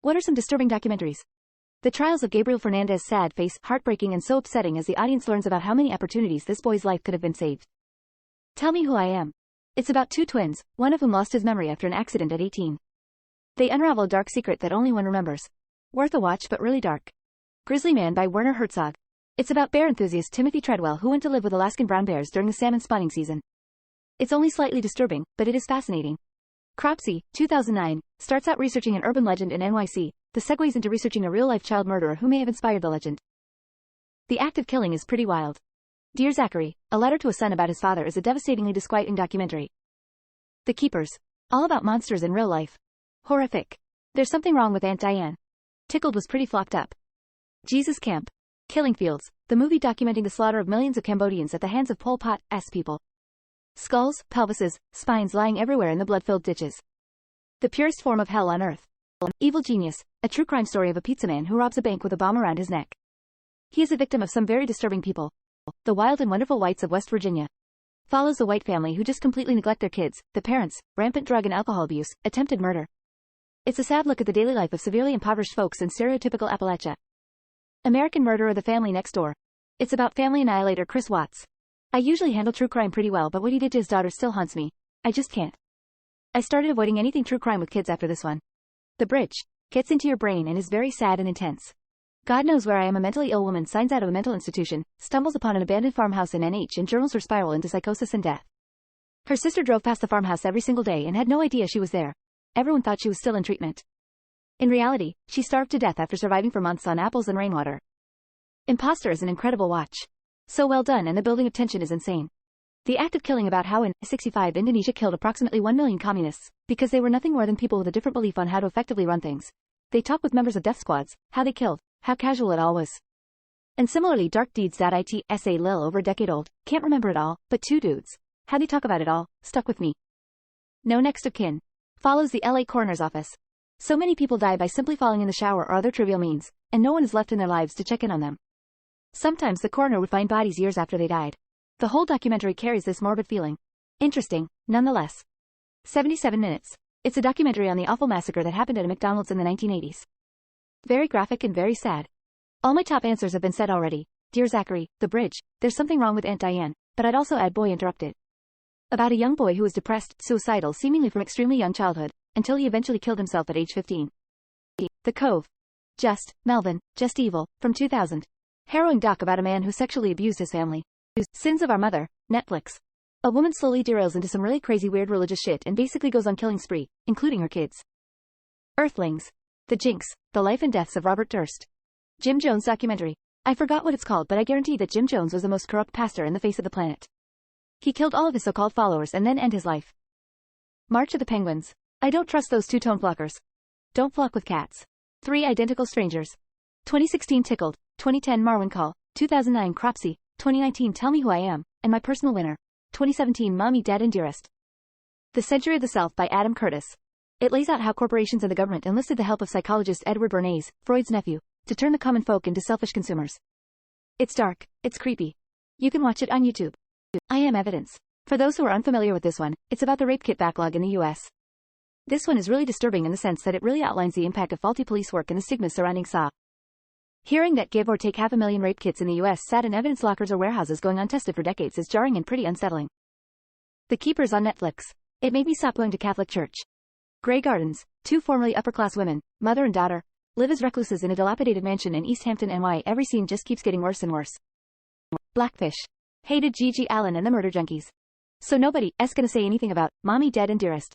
What are some disturbing documentaries? The Trials of Gabriel Fernandez, sad face, heartbreaking and so upsetting as the audience learns about how many opportunities this boy's life could have been saved. Tell Me Who I Am. It's about two twins, one of whom lost his memory after an accident at 18. They unravel a dark secret that only one remembers. Worth a watch but really dark. Grizzly Man by Werner Herzog. It's about bear enthusiast Timothy Treadwell who went to live with Alaskan brown bears during the salmon spawning season. It's only slightly disturbing, but it is fascinating. Cropsey, 2009, starts out researching an urban legend in NYC, the segues into researching a real-life child murderer who may have inspired the legend. The act of killing is pretty wild. Dear Zachary, a letter to a son about his father is a devastatingly disquieting documentary. The Keepers. All about monsters in real life. Horrific. There's something wrong with Aunt Diane. Tickled was pretty flopped up. Jesus Camp. Killing Fields, the movie documenting the slaughter of millions of Cambodians at the hands of Pol Pot's people. Skulls, pelvises, spines lying everywhere in the blood-filled ditches. The purest form of hell on earth. Evil Genius, a true crime story of a pizza man who robs a bank with a bomb around his neck. He is a victim of some very disturbing people. The Wild and Wonderful Whites of West Virginia. Follows the white family who just completely neglect their kids, the parents, rampant drug and alcohol abuse, attempted murder. It's a sad look at the daily life of severely impoverished folks in stereotypical Appalachia. American Murderer: The Family Next Door. It's about family annihilator Chris Watts. I usually handle true crime pretty well, but what he did to his daughter still haunts me. I just can't. I started avoiding anything true crime with kids after this one. The Bridge. Gets into your brain and is very sad and intense. God knows where I am. A mentally ill woman signs out of a mental institution, stumbles upon an abandoned farmhouse in NH and journals her spiral into psychosis and death. Her sister drove past the farmhouse every single day and had no idea she was there. Everyone thought she was still in treatment. In reality, she starved to death after surviving for months on apples and rainwater. Imposter is an incredible watch. So well done, and the building of tension is insane. The act of killing about how in 65 Indonesia killed approximately 1 million communists, because they were nothing more than people with a different belief on how to effectively run things. They talk with members of death squads, how they killed, how casual it all was. And similarly Dark Deeds. It's a lil over a decade old, can't remember it all, but two dudes. How they talk about it all, stuck with me. No Next of Kin. Follows the LA coroner's office. So many people die by simply falling in the shower or other trivial means, and no one is left in their lives to check in on them. Sometimes the coroner would find bodies years after they died. The whole documentary carries this morbid feeling. Interesting, nonetheless. 77 minutes. It's a documentary on the awful massacre that happened at a McDonald's in the 1980s. Very graphic and very sad. All my top answers have been said already. Dear Zachary, The Bridge, there's something wrong with Aunt Diane, but I'd also add Boy Interrupted. About a young boy who was depressed, suicidal seemingly from extremely young childhood, until he eventually killed himself at age 15. The Cove. Melvin, Just Evil, from 2000. Harrowing doc about a man who sexually abused his family. Sins of Our Mother, Netflix. A woman slowly derails into some really crazy weird religious shit and basically goes on killing spree, including her kids. Earthlings. The Jinx, The Life and Deaths of Robert Durst. Jim Jones documentary. I forgot what it's called, but I guarantee that Jim Jones was the most corrupt pastor in the face of the planet. He killed all of his so-called followers and then ended his life. March of the Penguins. I don't trust those two-tone flockers. Don't flock with cats. 3 Identical Strangers. 2016 Tickled, 2010 Marwin Call, 2009 Cropsey, 2019 Tell Me Who I Am, and my personal winner, 2017 Mommy, Dad and Dearest. The Century of the Self by Adam Curtis. It lays out how corporations and the government enlisted the help of psychologist Edward Bernays, Freud's nephew, to turn the common folk into selfish consumers. It's dark, it's creepy. You can watch it on YouTube. I Am Evidence. For those who are unfamiliar with this one, it's about the rape kit backlog in the US. This one is really disturbing in the sense that it really outlines the impact of faulty police work and the stigmas surrounding SA. Hearing that give or take 500,000 rape kits in the US sat in evidence lockers or warehouses going untested for decades is jarring and pretty unsettling. The Keepers on Netflix. It made me stop going to Catholic church. Grey Gardens. 2 formerly upper-class women, mother and daughter, live as recluses in a dilapidated mansion in East Hampton, NY. Every scene just keeps getting worse and worse. Blackfish. Hated Gigi Allen and the Murder Junkies. So nobody's gonna say anything about Mommy, Dead and Dearest.